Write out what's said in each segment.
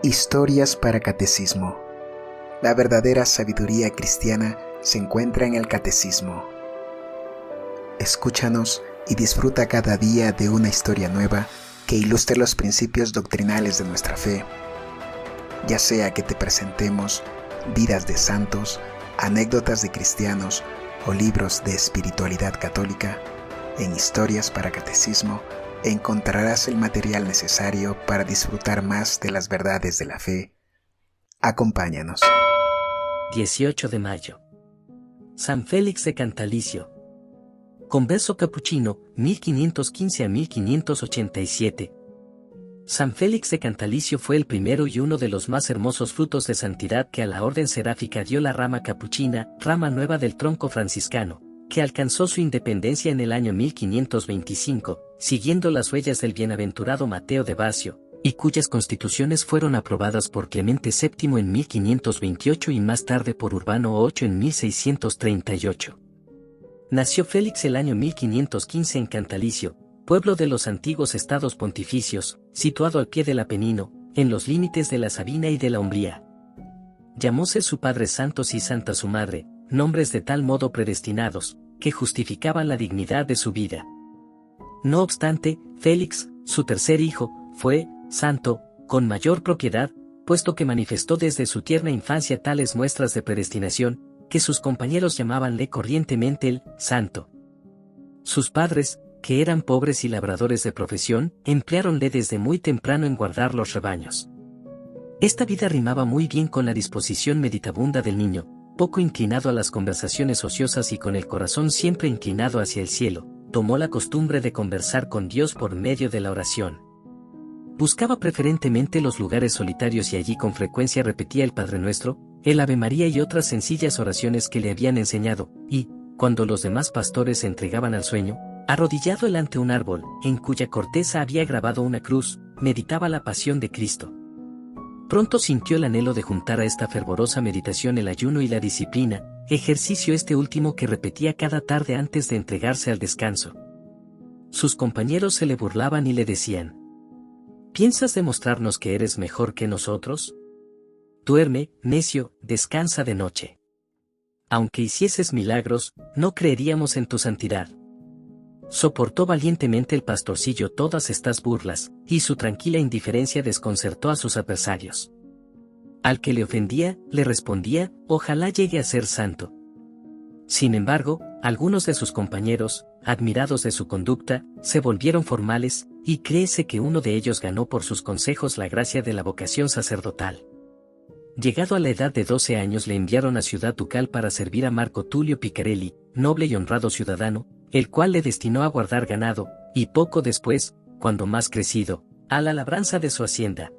Historias para Catecismo. La verdadera sabiduría cristiana se encuentra en el Catecismo. Escúchanos y disfruta cada día de una historia nueva que ilustre los principios doctrinales de nuestra fe. Ya sea que te presentemos vidas de santos, anécdotas de cristianos o libros de espiritualidad católica, en Historias para Catecismo encontrarás el material necesario para disfrutar más de las verdades de la fe. Acompáñanos. 18 de mayo. San Félix de Cantalicio. Converso capuchino, 1515 a 1587. San Félix de Cantalicio fue el primero y uno de los más hermosos frutos de santidad que a la orden seráfica dio la rama capuchina, rama nueva del tronco franciscano, que alcanzó su independencia en el año 1525, siguiendo las huellas del bienaventurado Mateo de Bacio, y cuyas constituciones fueron aprobadas por Clemente VII en 1528 y más tarde por Urbano VIII en 1638. Nació Félix el año 1515 en Cantalicio, pueblo de los antiguos estados pontificios, situado al pie del Apenino, en los límites de la Sabina y de la Umbría. Llamóse su padre Santos y Santa su madre, nombres de tal modo predestinados, que justificaban la dignidad de su vida. No obstante, Félix, su tercer hijo, fue santo, con mayor propiedad, puesto que manifestó desde su tierna infancia tales muestras de predestinación, que sus compañeros llamábanle corrientemente el santo. Sus padres, que eran pobres y labradores de profesión, empleáronle desde muy temprano en guardar los rebaños. Esta vida rimaba muy bien con la disposición meditabunda del niño, poco inclinado a las conversaciones ociosas y con el corazón siempre inclinado hacia el cielo. Tomó la costumbre de conversar con Dios por medio de la oración. Buscaba preferentemente los lugares solitarios y allí con frecuencia repetía el Padre Nuestro, el Ave María y otras sencillas oraciones que le habían enseñado, y, cuando los demás pastores se entregaban al sueño, arrodillado él ante un árbol, en cuya corteza había grabado una cruz, meditaba la pasión de Cristo. Pronto sintió el anhelo de juntar a esta fervorosa meditación el ayuno y la disciplina, ejercicio este último que repetía cada tarde antes de entregarse al descanso. Sus compañeros se le burlaban y le decían: ¿piensas demostrarnos que eres mejor que nosotros? Duerme, necio, descansa de noche. Aunque hicieses milagros, no creeríamos en tu santidad. Soportó valientemente el pastorcillo todas estas burlas, y su tranquila indiferencia desconcertó a sus adversarios. Al que le ofendía, le respondía: ojalá llegue a ser santo. Sin embargo, algunos de sus compañeros, admirados de su conducta, se volvieron formales, y créese que uno de ellos ganó por sus consejos la gracia de la vocación sacerdotal. Llegado a la edad de 12 años le enviaron a Ciudad Ducal para servir a Marco Tulio Picarelli, noble y honrado ciudadano, el cual le destinó a guardar ganado, y poco después, cuando más crecido, a la labranza de su hacienda.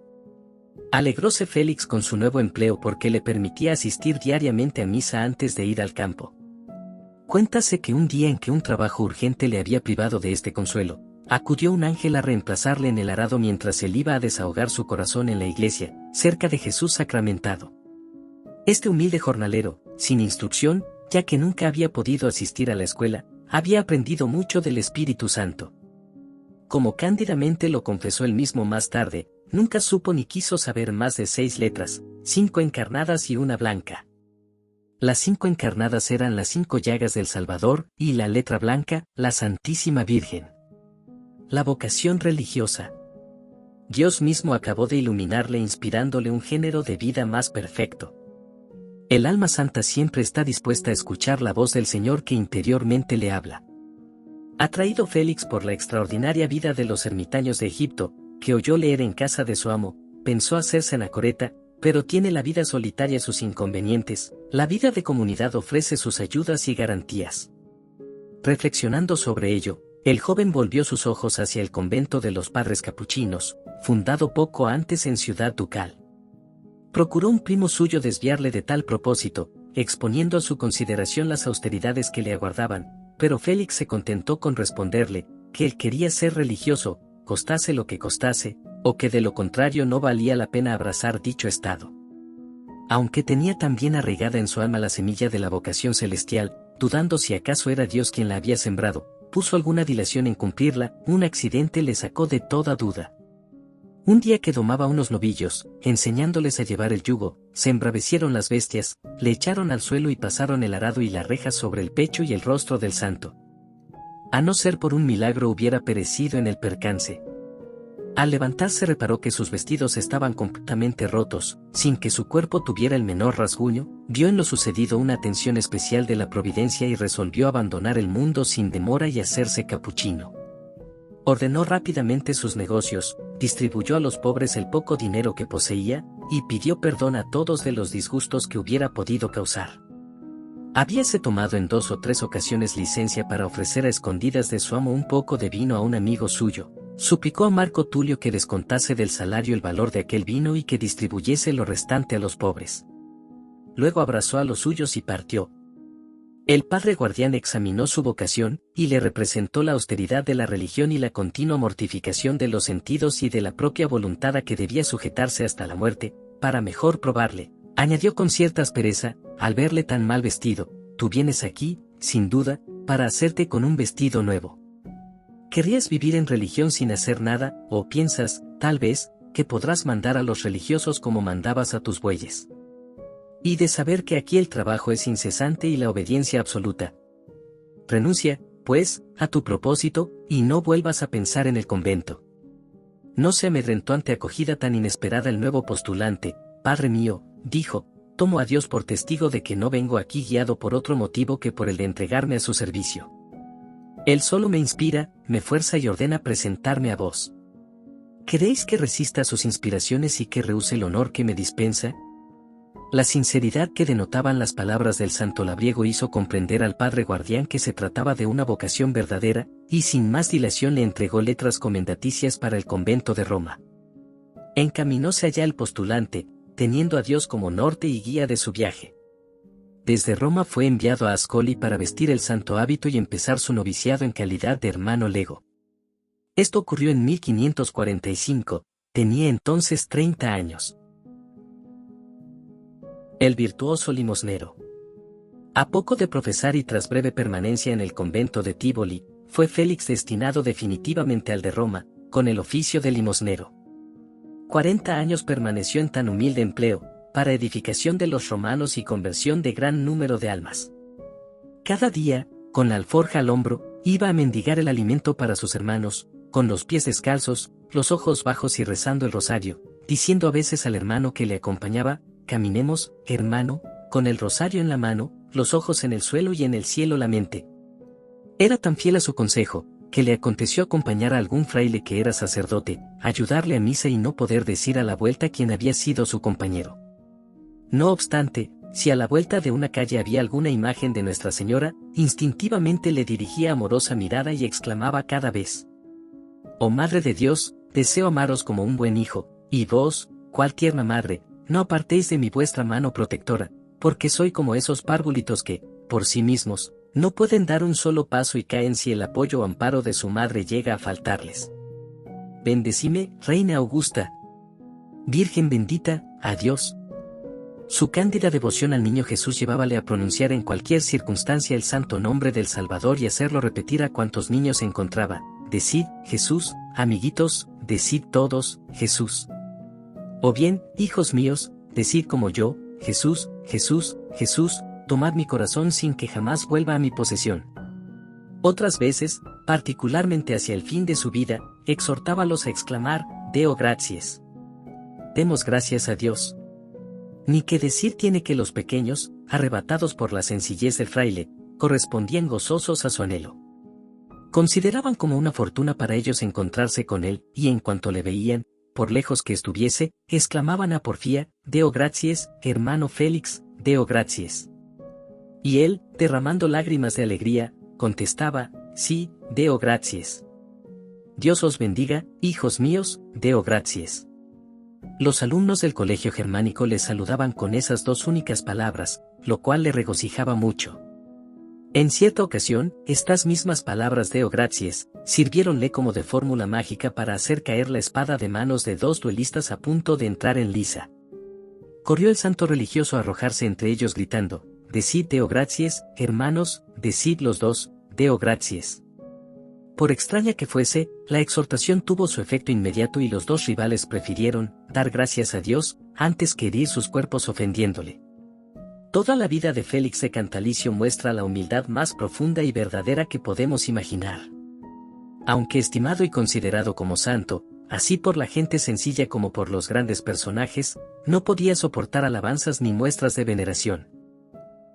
Alegróse Félix con su nuevo empleo porque le permitía asistir diariamente a misa antes de ir al campo. Cuéntase que un día en que un trabajo urgente le había privado de este consuelo, acudió un ángel a reemplazarle en el arado mientras él iba a desahogar su corazón en la iglesia, cerca de Jesús sacramentado. Este humilde jornalero, sin instrucción, ya que nunca había podido asistir a la escuela, había aprendido mucho del Espíritu Santo. Como cándidamente lo confesó él mismo más tarde, nunca supo ni quiso saber más de 6 letras, 5 encarnadas y una blanca. Las 5 encarnadas eran las 5 llagas del Salvador, y la letra blanca, la Santísima Virgen. La vocación religiosa. Dios mismo acabó de iluminarle inspirándole un género de vida más perfecto. El alma santa siempre está dispuesta a escuchar la voz del Señor que interiormente le habla. Atraído Félix por la extraordinaria vida de los ermitaños de Egipto, que oyó leer en casa de su amo, pensó hacerse anacoreta, pero tiene la vida solitaria sus inconvenientes, la vida de comunidad ofrece sus ayudas y garantías. Reflexionando sobre ello, el joven volvió sus ojos hacia el convento de los padres capuchinos, fundado poco antes en Ciudad Ducal. Procuró un primo suyo desviarle de tal propósito, exponiendo a su consideración las austeridades que le aguardaban, pero Félix se contentó con responderle, que él quería ser religioso, costase lo que costase, o que de lo contrario no valía la pena abrazar dicho estado. Aunque tenía tan bien arraigada en su alma la semilla de la vocación celestial, dudando si acaso era Dios quien la había sembrado, puso alguna dilación en cumplirla, un accidente le sacó de toda duda. Un día que domaba unos novillos, enseñándoles a llevar el yugo, se embravecieron las bestias, le echaron al suelo y pasaron el arado y la reja sobre el pecho y el rostro del santo. A no ser por un milagro hubiera perecido en el percance. Al levantarse reparó que sus vestidos estaban completamente rotos, sin que su cuerpo tuviera el menor rasguño, vio en lo sucedido una atención especial de la providencia y resolvió abandonar el mundo sin demora y hacerse capuchino. Ordenó rápidamente sus negocios, distribuyó a los pobres el poco dinero que poseía, y pidió perdón a todos de los disgustos que hubiera podido causar. Habíase tomado en 2 o 3 ocasiones licencia para ofrecer a escondidas de su amo un poco de vino a un amigo suyo. Suplicó a Marco Tulio que descontase del salario el valor de aquel vino y que distribuyese lo restante a los pobres. Luego abrazó a los suyos y partió. El padre guardián examinó su vocación, y le representó la austeridad de la religión y la continua mortificación de los sentidos y de la propia voluntad a que debía sujetarse hasta la muerte, para mejor probarle. Añadió con cierta aspereza, al verle tan mal vestido: tú vienes aquí, sin duda, para hacerte con un vestido nuevo. ¿Querrías vivir en religión sin hacer nada, o piensas, tal vez, que podrás mandar a los religiosos como mandabas a tus bueyes? Y de saber que aquí el trabajo es incesante y la obediencia absoluta. Renuncia, pues, a tu propósito, y no vuelvas a pensar en el convento. No se amedrentó ante acogida tan inesperada el nuevo postulante. Padre mío, dijo, tomo a Dios por testigo de que no vengo aquí guiado por otro motivo que por el de entregarme a su servicio. Él solo me inspira, me fuerza y ordena presentarme a vos. ¿Queréis que resista a sus inspiraciones y que rehúse el honor que me dispensa? La sinceridad que denotaban las palabras del santo labriego hizo comprender al padre guardián que se trataba de una vocación verdadera, y sin más dilación le entregó letras comendaticias para el convento de Roma. Encaminóse allá el postulante, teniendo a Dios como norte y guía de su viaje. Desde Roma fue enviado a Ascoli para vestir el santo hábito y empezar su noviciado en calidad de hermano lego. Esto ocurrió en 1545, tenía entonces 30 años. El virtuoso limosnero. A poco de profesar y tras breve permanencia en el convento de Tívoli, fue Félix destinado definitivamente al de Roma, con el oficio de limosnero. 40 años permaneció en tan humilde empleo, para edificación de los romanos y conversión de gran número de almas. Cada día, con la alforja al hombro, iba a mendigar el alimento para sus hermanos, con los pies descalzos, los ojos bajos y rezando el rosario, diciendo a veces al hermano que le acompañaba: caminemos, hermano, con el rosario en la mano, los ojos en el suelo y en el cielo la mente. Era tan fiel a su consejo, que le aconteció acompañar a algún fraile que era sacerdote, ayudarle a misa y no poder decir a la vuelta quién había sido su compañero. No obstante, si a la vuelta de una calle había alguna imagen de Nuestra Señora, instintivamente le dirigía amorosa mirada y exclamaba cada vez: «Oh Madre de Dios, deseo amaros como un buen hijo, y vos, cual tierna madre, no apartéis de mi vuestra mano protectora, porque soy como esos párvulitos que, por sí mismos, no pueden dar un solo paso y caen si el apoyo o amparo de su madre llega a faltarles. Bendecime, Reina Augusta. Virgen bendita, adiós». Su cándida devoción al niño Jesús llevábale a pronunciar en cualquier circunstancia el santo nombre del Salvador y hacerlo repetir a cuantos niños encontraba: «Decid, Jesús, amiguitos, decid todos, Jesús». O bien: «Hijos míos, decid como yo, Jesús, Jesús, Jesús, tomad mi corazón sin que jamás vuelva a mi posesión». Otras veces, particularmente hacia el fin de su vida, exhortábalos a exclamar: «Deo gratias». Demos gracias a Dios. Ni que decir tiene que los pequeños, arrebatados por la sencillez del fraile, correspondían gozosos a su anhelo. Consideraban como una fortuna para ellos encontrarse con él, y en cuanto le veían, por lejos que estuviese, exclamaban a porfía: «Deo gratias, hermano Félix, Deo gratias». Y él, derramando lágrimas de alegría, contestaba: «Sí, Deo gratias». Dios os bendiga, hijos míos, Deo gratias. Los alumnos del colegio germánico le saludaban con esas dos únicas palabras, lo cual le regocijaba mucho. En cierta ocasión, estas mismas palabras Deo gratias sirviéronle como de fórmula mágica para hacer caer la espada de manos de dos duelistas a punto de entrar en liza. Corrió el santo religioso a arrojarse entre ellos gritando: «Decid Deo gratias, hermanos, decid los dos, Deo gratias». Por extraña que fuese, la exhortación tuvo su efecto inmediato y los dos rivales prefirieron dar gracias a Dios antes que herir sus cuerpos ofendiéndole. Toda la vida de Félix de Cantalicio muestra la humildad más profunda y verdadera que podemos imaginar. Aunque estimado y considerado como santo, así por la gente sencilla como por los grandes personajes, no podía soportar alabanzas ni muestras de veneración.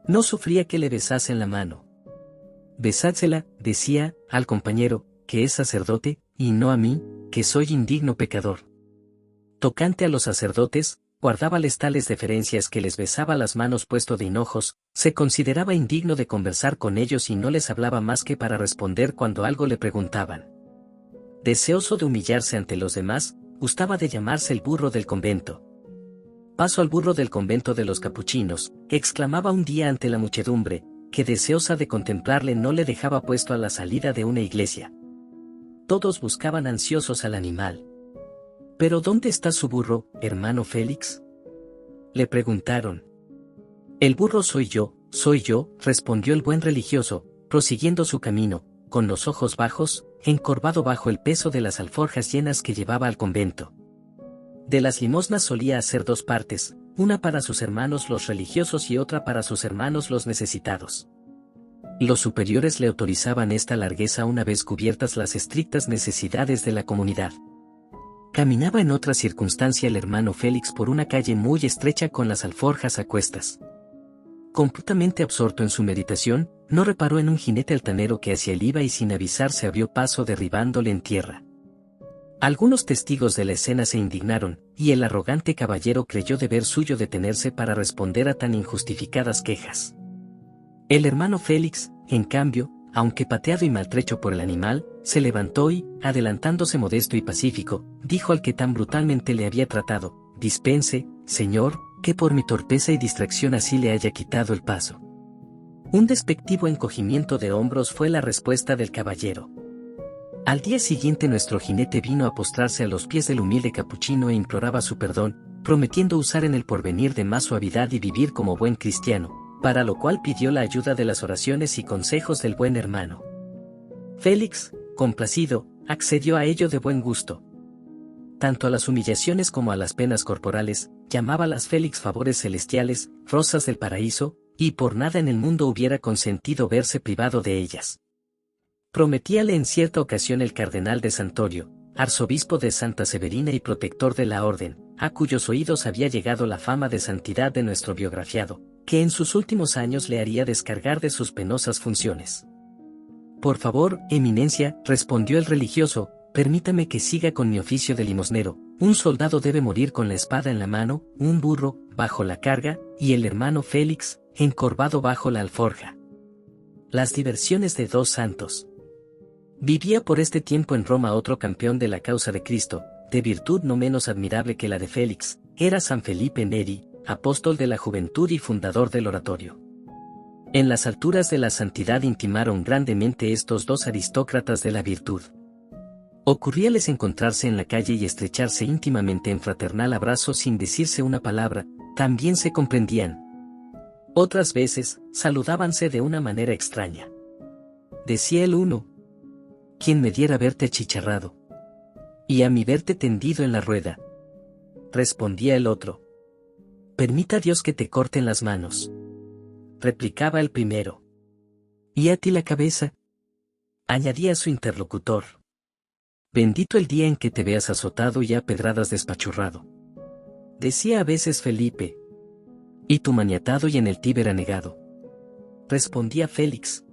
No sufría que le besasen la mano. Besádsela, decía, al compañero, que es sacerdote, y no a mí, que soy indigno pecador. Tocante a los sacerdotes, guardábales tales deferencias que les besaba las manos puesto de hinojos, se consideraba indigno de conversar con ellos y no les hablaba más que para responder cuando algo le preguntaban. Deseoso de humillarse ante los demás, gustaba de llamarse el burro del convento. Paso al burro del convento de los capuchinos, exclamaba un día ante la muchedumbre, que deseosa de contemplarle no le dejaba puesto a la salida de una iglesia. Todos buscaban ansiosos al animal. ¿Pero dónde está su burro, hermano Félix?, le preguntaron. El burro soy yo, respondió el buen religioso, prosiguiendo su camino, con los ojos bajos, encorvado bajo el peso de las alforjas llenas que llevaba al convento. De las limosnas solía hacer dos partes, una para sus hermanos los religiosos y otra para sus hermanos los necesitados. Los superiores le autorizaban esta largueza una vez cubiertas las estrictas necesidades de la comunidad. Caminaba en otra circunstancia el hermano Félix por una calle muy estrecha con las alforjas a cuestas. Completamente absorto en su meditación, no reparó en un jinete altanero que hacia él iba y sin avisar se abrió paso derribándole en tierra. Algunos testigos de la escena se indignaron, y el arrogante caballero creyó deber suyo detenerse para responder a tan injustificadas quejas. El hermano Félix, en cambio, aunque pateado y maltrecho por el animal, se levantó y, adelantándose modesto y pacífico, dijo al que tan brutalmente le había tratado: «Dispense, señor, que por mi torpeza y distracción así le haya quitado el paso». Un despectivo encogimiento de hombros fue la respuesta del caballero. Al día siguiente nuestro jinete vino a postrarse a los pies del humilde capuchino e imploraba su perdón, prometiendo usar en el porvenir de más suavidad y vivir como buen cristiano, para lo cual pidió la ayuda de las oraciones y consejos del buen hermano. Félix, complacido, accedió a ello de buen gusto. Tanto a las humillaciones como a las penas corporales, llamábalas Félix favores celestiales, rosas del paraíso, y por nada en el mundo hubiera consentido verse privado de ellas. Prometíale en cierta ocasión el cardenal de Santorio, arzobispo de Santa Severina y protector de la orden, a cuyos oídos había llegado la fama de santidad de nuestro biografiado, que en sus últimos años le haría descargar de sus penosas funciones. «Por favor, eminencia», respondió el religioso, «permítame que siga con mi oficio de limosnero. Un soldado debe morir con la espada en la mano, un burro, bajo la carga, y el hermano Félix, encorvado bajo la alforja». Las diversiones de dos santos. Vivía por este tiempo en Roma otro campeón de la causa de Cristo, de virtud no menos admirable que la de Félix, era San Felipe Neri, apóstol de la juventud y fundador del oratorio. En las alturas de la santidad intimaron grandemente estos dos aristócratas de la virtud. Ocurríales encontrarse en la calle y estrecharse íntimamente en fraternal abrazo sin decirse una palabra, también se comprendían. Otras veces, saludábanse de una manera extraña. Decía el uno: «¿Quién me diera verte achicharrado? Y a mí verte tendido en la rueda». Respondía el otro: «Permita Dios que te corten las manos». Replicaba el primero: «¿Y a ti la cabeza?». Añadía su interlocutor: «Bendito el día en que te veas azotado y a pedradas despachurrado». Decía a veces Felipe: «¿Y tu maniatado y en el Tíber anegado?». Respondía Félix: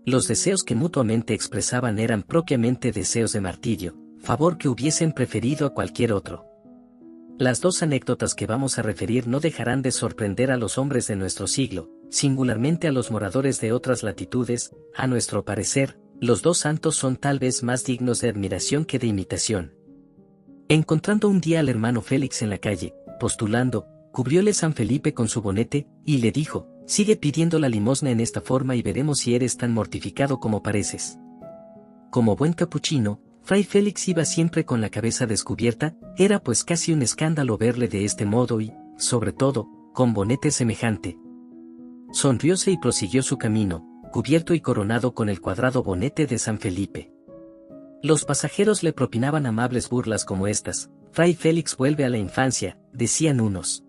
«Los deseos que mutuamente expresaban eran propiamente deseos de martirio, favor que hubiesen preferido a cualquier otro». Las dos anécdotas que vamos a referir no dejarán de sorprender a los hombres de nuestro siglo, singularmente a los moradores de otras latitudes. A nuestro parecer, los dos santos son tal vez más dignos de admiración que de imitación. Encontrando un día al hermano Félix en la calle, postulando, cubrióle San Felipe con su bonete, y le dijo: «Sigue pidiendo la limosna en esta forma y veremos si eres tan mortificado como pareces». Como buen capuchino, Fray Félix iba siempre con la cabeza descubierta, era pues casi un escándalo verle de este modo y, sobre todo, con bonete semejante. Sonrióse y prosiguió su camino, cubierto y coronado con el cuadrado bonete de San Felipe. Los pasajeros le propinaban amables burlas como estas. Fray Félix vuelve a la infancia, decían unos.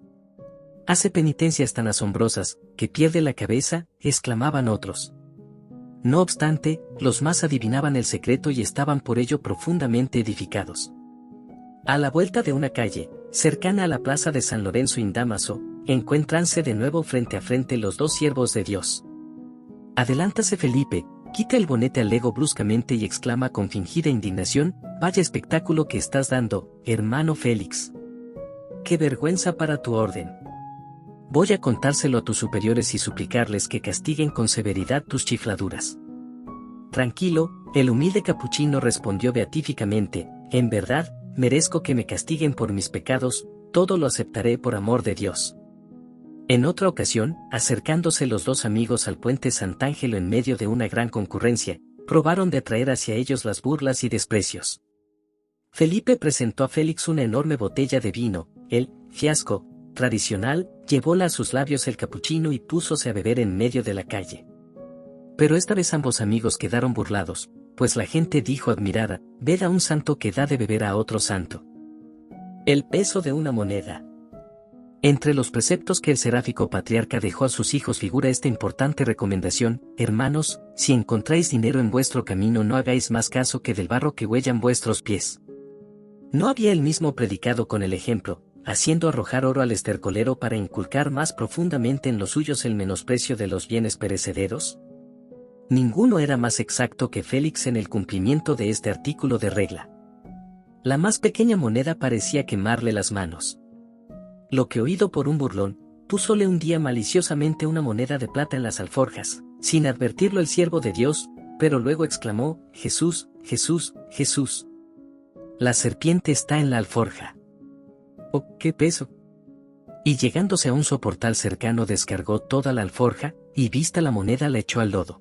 Hace penitencias tan asombrosas, que pierde la cabeza, exclamaban otros. No obstante, los más adivinaban el secreto y estaban por ello profundamente edificados. A la vuelta de una calle, cercana a la plaza de San Lorenzo in Damaso, encuéntranse de nuevo frente a frente los dos siervos de Dios. Adelántase Felipe, quita el bonete al lego bruscamente y exclama con fingida indignación: vaya espectáculo que estás dando, hermano Félix. ¡Qué vergüenza para tu orden! Voy a contárselo a tus superiores y suplicarles que castiguen con severidad tus chifladuras. Tranquilo, el humilde capuchino respondió beatíficamente: en verdad, merezco que me castiguen por mis pecados, todo lo aceptaré por amor de Dios. En otra ocasión, acercándose los dos amigos al puente Sant'Angelo en medio de una gran concurrencia, probaron de atraer hacia ellos las burlas y desprecios. Felipe presentó a Félix una enorme botella de vino, el fiasco tradicional, llevóla a sus labios el capuchino y púsose a beber en medio de la calle. Pero esta vez ambos amigos quedaron burlados, pues la gente dijo admirada: ved a un santo que da de beber a otro santo. El peso de una moneda. Entre los preceptos que el seráfico patriarca dejó a sus hijos figura esta importante recomendación: hermanos, si encontráis dinero en vuestro camino no hagáis más caso que del barro que huellan vuestros pies. ¿No había él mismo predicado con el ejemplo, haciendo arrojar oro al estercolero para inculcar más profundamente en los suyos el menosprecio de los bienes perecederos? Ninguno era más exacto que Félix en el cumplimiento de este artículo de regla. La más pequeña moneda parecía quemarle las manos. Lo que oído por un burlón, púsole un día maliciosamente una moneda de plata en las alforjas, sin advertirlo el siervo de Dios, pero luego exclamó: Jesús, Jesús, Jesús. La serpiente está en la alforja. ¡Oh, qué peso! Y llegándose a un soportal cercano descargó toda la alforja, y vista la moneda la echó al lodo.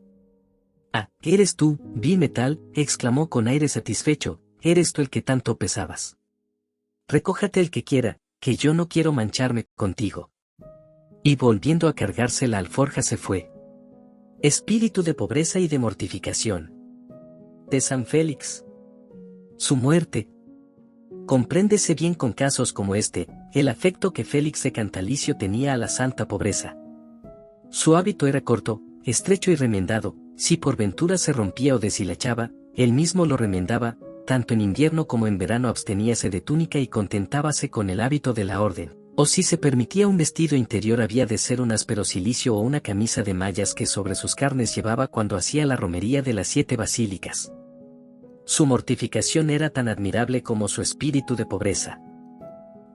«Ah, eres tú, vil metal», exclamó con aire satisfecho, «eres tú el que tanto pesabas. Recójate el que quiera, que yo no quiero mancharme contigo». Y volviendo a cargarse la alforja se fue. Espíritu de pobreza y de mortificación. De San Félix. Su muerte. Compréndese bien con casos como este, el afecto que Félix de Cantalicio tenía a la santa pobreza. Su hábito era corto, estrecho y remendado, si por ventura se rompía o deshilachaba, él mismo lo remendaba, tanto en invierno como en verano absteníase de túnica y contentábase con el hábito de la orden, o si se permitía un vestido interior había de ser un áspero cilicio o una camisa de mallas que sobre sus carnes llevaba cuando hacía la romería de las 7 basílicas. Su mortificación era tan admirable como su espíritu de pobreza.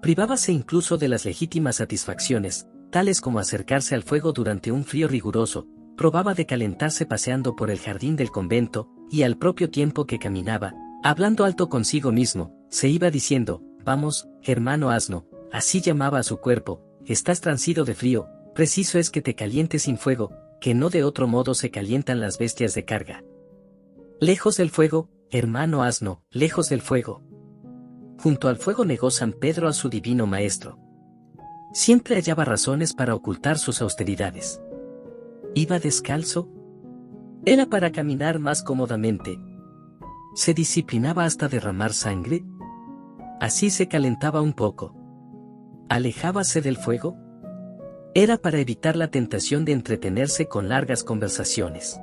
Privábase incluso de las legítimas satisfacciones, tales como acercarse al fuego durante un frío riguroso, probaba de calentarse paseando por el jardín del convento, y al propio tiempo que caminaba, hablando alto consigo mismo, se iba diciendo: «Vamos, hermano asno», así llamaba a su cuerpo, «estás transido de frío, preciso es que te calientes sin fuego, que no de otro modo se calientan las bestias de carga. Lejos del fuego, hermano asno, lejos del fuego». Junto al fuego negó San Pedro a su divino maestro. Siempre hallaba razones para ocultar sus austeridades. ¿Iba descalzo? Era para caminar más cómodamente. ¿Se disciplinaba hasta derramar sangre? Así se calentaba un poco. ¿Alejábase del fuego? Era para evitar la tentación de entretenerse con largas conversaciones.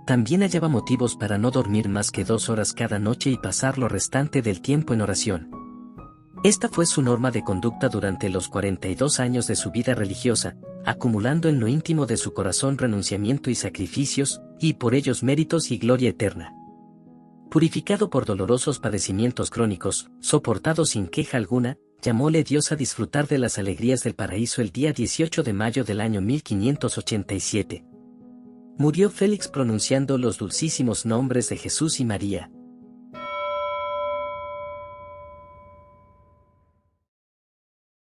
También hallaba motivos para no dormir más que 2 horas cada noche y pasar lo restante del tiempo en oración. Esta fue su norma de conducta durante los 42 años de su vida religiosa, acumulando en lo íntimo de su corazón renunciamiento y sacrificios, y por ellos méritos y gloria eterna. Purificado por dolorosos padecimientos crónicos, soportado sin queja alguna, llamóle Dios a disfrutar de las alegrías del paraíso el día 18 de mayo del año 1587. Murió Félix pronunciando los dulcísimos nombres de Jesús y María.